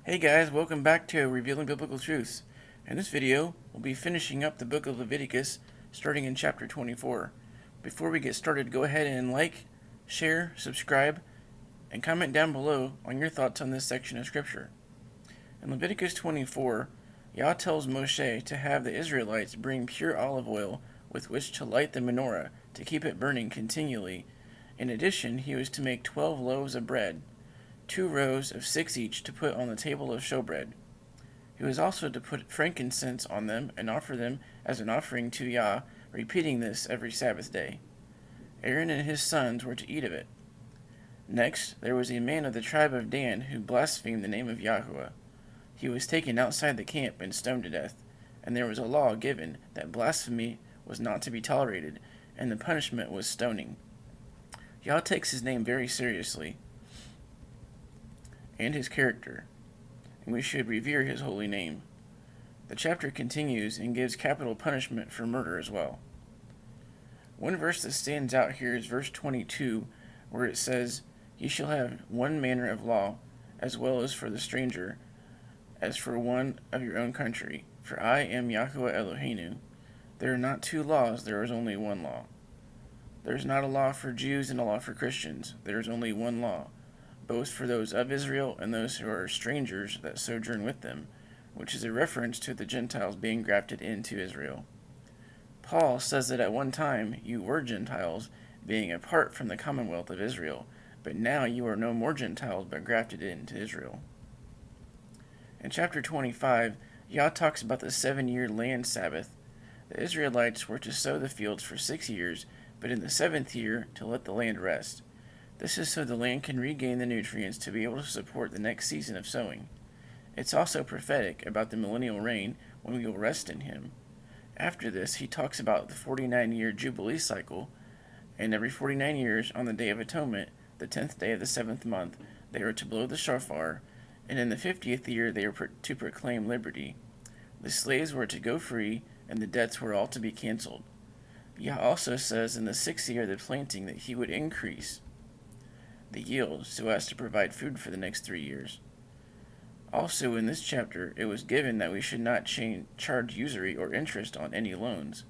Hey guys, welcome back to Revealing Biblical Truths. In this video, we'll be finishing up the book of Leviticus, starting in chapter 24. Before we get started, go ahead and like, share, subscribe, and comment down below on your thoughts on this section of scripture. In Leviticus 24, Yah tells Moshe to have the Israelites bring pure olive oil with which to light the menorah to keep it burning continually. In addition, he was to make 12 loaves of bread, 2 rows of 6 each to put on the table of showbread. He was also to put frankincense on them and offer them as an offering to Yah, repeating this every Sabbath day. Aaron and his sons were to eat of it. Next, there was a man of the tribe of Dan who blasphemed the name of Yahuwah. He was taken outside the camp and stoned to death, and there was a law given that blasphemy was not to be tolerated, and the punishment was stoning. Yah takes his name very seriously, and his character, and we should revere his holy name. The chapter continues and gives capital punishment for murder as well. One verse that stands out here is verse 22, where it says, "Ye shall have one manner of law, as well as for the stranger, as for one of your own country. For I am Yahuwah Eloheinu. There are not two laws, there is only one law." There is not a law for Jews and a law for Christians. There is only one law, both for those of Israel and those who are strangers that sojourn with them, which is a reference to the Gentiles being grafted into Israel. Paul says that at one time you were Gentiles, being apart from the commonwealth of Israel, but now you are no more Gentiles but grafted into Israel. In chapter 25, Yah talks about the 7-year land Sabbath. The Israelites were to sow the fields for 6 years, but in the 7th year to let the land rest. This is so the land can regain the nutrients to be able to support the next season of sowing. It's also prophetic about the millennial reign when we will rest in him. After this, he talks about the 49-year Jubilee cycle, and every 49 years on the Day of Atonement, the 10th day of the 7th month, they are to blow the shofar, and in the 50th year they are to proclaim liberty. The slaves were to go free, and the debts were all to be canceled. Yah also says in the 6th year of the planting that he would increase the yield so as to provide food for the next 3 years. Also in this chapter, it was given that we should not charge usury or interest on any loans.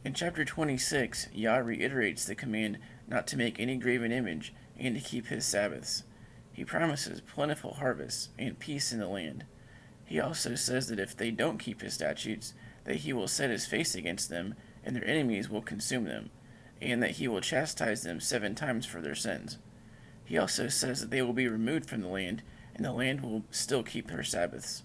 In chapter 26, Yah reiterates the command not to make any graven image and to keep his Sabbaths. He promises plentiful harvests and peace in the land. He also says that if they don't keep his statutes, that he will set his face against them, and their enemies will consume them, and that he will chastise them 7 times for their sins. He also says that they will be removed from the land, and the land will still keep her Sabbaths.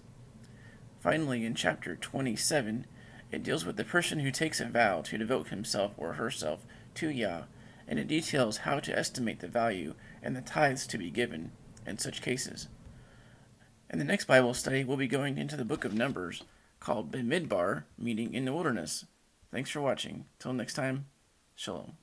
Finally, in chapter 27, it deals with the person who takes a vow to devote himself or herself to Yah, and it details how to estimate the value and the tithes to be given in such cases. In the next Bible study, we'll be going into the book of Numbers, called Bemidbar, meaning in the wilderness. Thanks for watching. Till next time, Shalom.